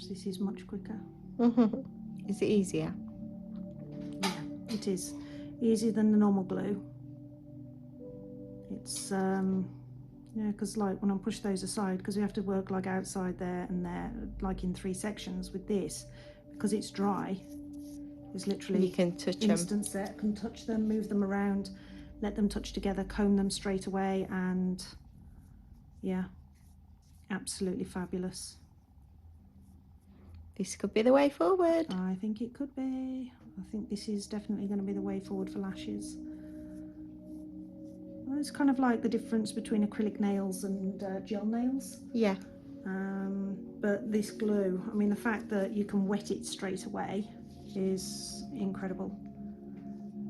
gosh, this is much quicker. Is it easier? Yeah, it is easier than the normal glue. It's yeah, because like when I push those aside, because we have to work like outside there and there, like in 3 sections. With this, because it's dry, it's literally You can touch instant set. Can touch them, move them around, let them touch together, comb them straight away, and yeah, absolutely fabulous. This could be the way forward. I think it could be. I think this is definitely going to be the way forward for lashes. Well, it's kind of like the difference between acrylic nails and gel nails. Yeah. But this glue, I mean, the fact that you can wet it straight away is incredible.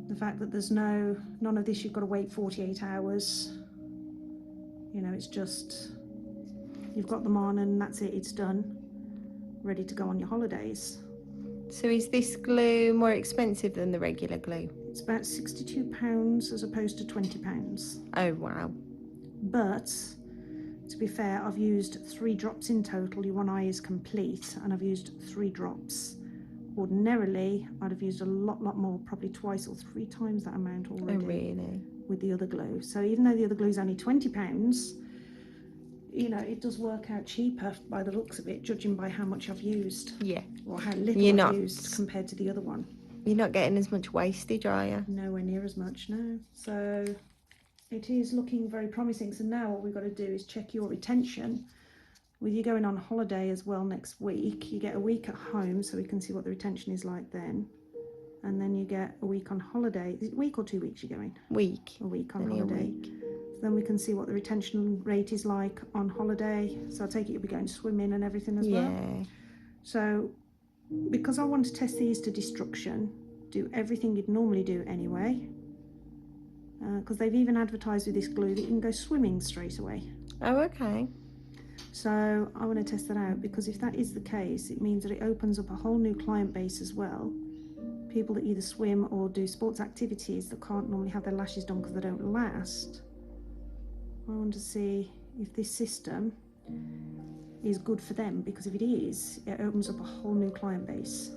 The fact that there's none of this, you've got to wait 48 hours. You know, it's just, you've got them on and that's it, it's done. Ready to go on your holidays. So is this glue more expensive than the regular glue? It's about £62 as opposed to £20. Oh, wow. But to be fair, I've used 3 drops in total. Your one eye is complete, and I've used 3 drops. Ordinarily, I'd have used a lot more, probably twice or 3 times that amount already. Oh, really? With the other glue. So even though the other glue is only £20, you know, it does work out cheaper by the looks of it, judging by how much I've used. Yeah. Or how little I've used compared to the other one. You're not getting as much wastage, are you? Nowhere near as much, no. So it is looking very promising. So now what we've got to do is check your retention. With you going on holiday as well next week, you get a week at home so we can see what the retention is like then. And then you get a week on holiday. Is it a week or 2 weeks you're going? Week. A week on Only holiday. a week. So then we can see what the retention rate is like on holiday. So I take it you'll be going swimming and everything as well. Yeah. So because I want to test these to destruction, do everything you'd normally do anyway. Because they've even advertised with this glue that you can go swimming straight away. Oh, okay. So I want to test that out, because if that is the case, it means that it opens up a whole new client base as well. People that either swim or do sports activities that can't normally have their lashes done because they don't last. I want to see if this system is good for them, because if it is, it opens up a whole new client base.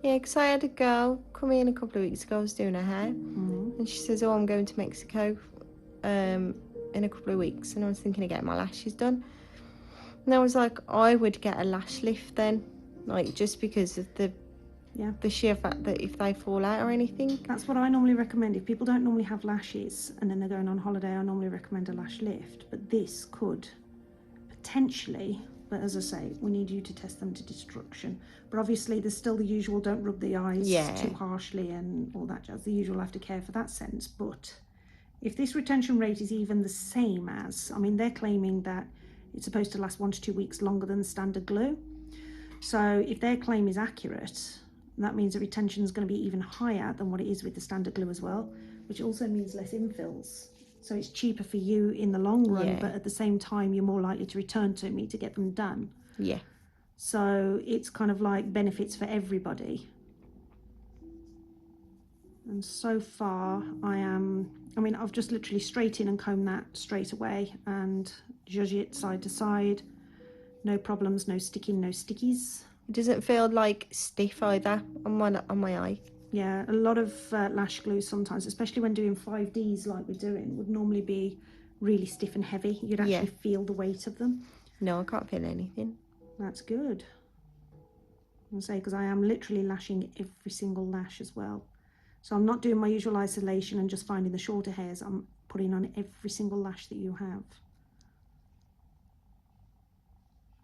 Yeah, because I had a girl come in a couple of weeks ago. I was doing her hair, and she says, "Oh, I'm going to Mexico in a couple of weeks," and I was thinking of getting my lashes done. And I was like, I would get a lash lift then, like just because of the sheer fact that if they fall out or anything. That's what I normally recommend. If people don't normally have lashes and then they're going on holiday, I normally recommend a lash lift. But this could potentially, but as I say, we need you to test them to destruction. But obviously there's still the usual, don't rub the eyes too harshly and all that jazz. The usual aftercare for that sense. But if this retention rate is even the same as, I mean, they're claiming that it's supposed to last 1 to 2 weeks longer than the standard glue. So if their claim is accurate, that means the retention is going to be even higher than what it is with the standard glue as well, which also means less infills. So it's cheaper for you in the long run, but at the same time, you're more likely to return to me to get them done. Yeah. So it's kind of like benefits for everybody. And so far, I've just literally straight in and combed that straight away and zhuzh it side to side. No problems, no sticking, no stickies. It doesn't feel like stiff either on my eye. Yeah, a lot of lash glue sometimes, especially when doing 5Ds like we're doing, would normally be really stiff and heavy. You'd actually feel the weight of them. No, I can't feel anything. That's good. I'll say, because I am literally lashing every single lash as well. So I'm not doing my usual isolation and just finding the shorter hairs. I'm putting on every single lash that you have.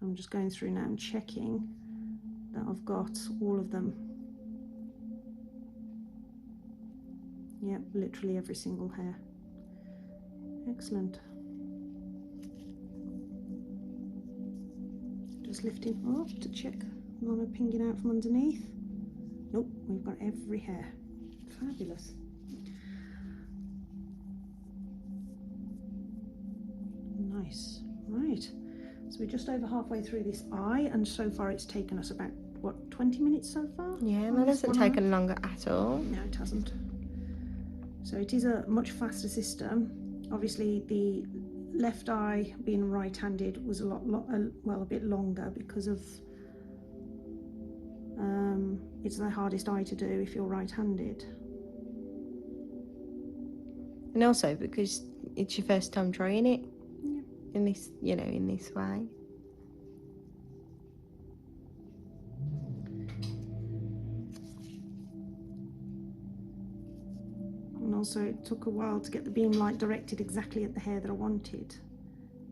I'm just going through now and checking that I've got all of them. Yep, literally every single hair. Excellent. Just lifting up to check none are pinging out from underneath. Nope, we've got every hair. Fabulous. Nice. Right. So we're just over halfway through this eye, and so far it's taken us about, what, 20 minutes so far? Yeah, that hasn't taken longer at all. No, it hasn't. So it is a much faster system. Obviously the left eye being right-handed was a bit longer because of it's the hardest eye to do if you're right-handed. And also because it's your first time trying it. Yeah. In this, you know, in this way. And also it took a while to get the beam light directed exactly at the hair that I wanted.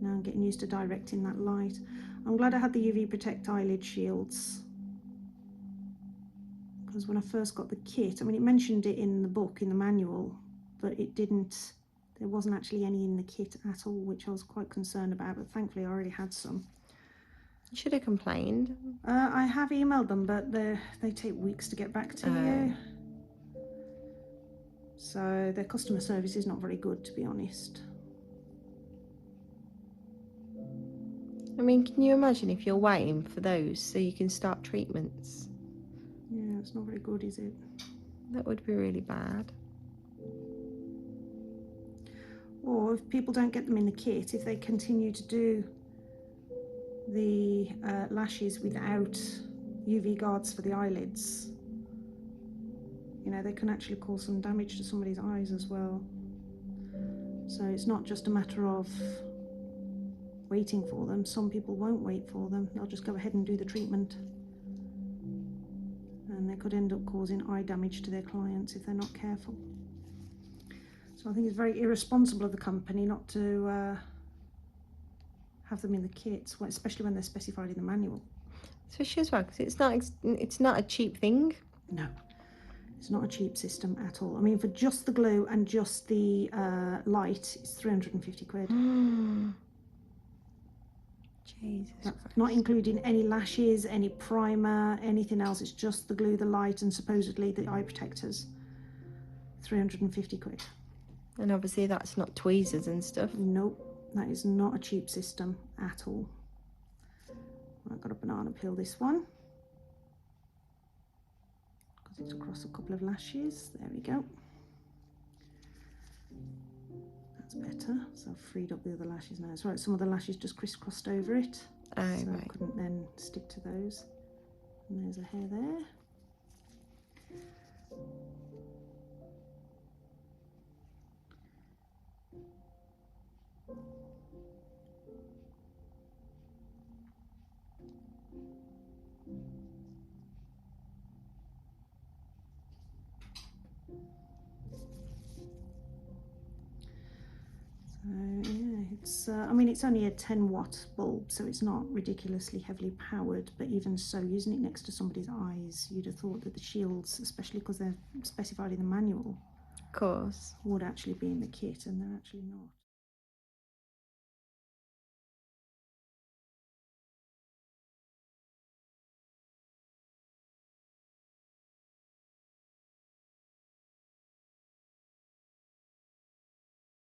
Now I'm getting used to directing that light. I'm glad I had the UV Protect eyelid shields, because when I first got the kit, I mean, it mentioned it in the book, in the manual, but there wasn't actually any in the kit at all, which I was quite concerned about, but thankfully I already had some. You should have complained. I have emailed them, but they take weeks to get back to you. So their customer service is not very good, to be honest. I mean, can you imagine if you're waiting for those so you can start treatments? Yeah, it's not very good, is it? That would be really bad. Or if people don't get them in the kit, if they continue to do the lashes without UV guards for the eyelids, you know, they can actually cause some damage to somebody's eyes as well. So it's not just a matter of waiting for them. Some people won't wait for them. They'll just go ahead and do the treatment. And they could end up causing eye damage to their clients if they're not careful. So I think it's very irresponsible of the company not to have them in the kits, especially when they're specified in the manual. Especially as well, because it's not a cheap thing. No, it's not a cheap system at all. I mean, for just the glue and just the light, it's 350 quid. Jesus That's Christ. not including any lashes, any primer, anything else. It's just the glue, the light, and supposedly the eye protectors. 350 quid. And obviously that's not tweezers and stuff. Nope, that is not a cheap system at all. I've got a banana peel this one, because it's across a couple of lashes. There we go. That's better. So I've freed up the other lashes now. It's right, some of the lashes just crisscrossed over it. Oh, so right. I couldn't then stick to those. And there's a hair there. So yeah, it's I mean, it's only a 10-watt bulb, so it's not ridiculously heavily powered, but even so, using it next to somebody's eyes, you'd have thought that the shields, especially because they're specified in the manual, Of course. would actually be in the kit, and they're actually not.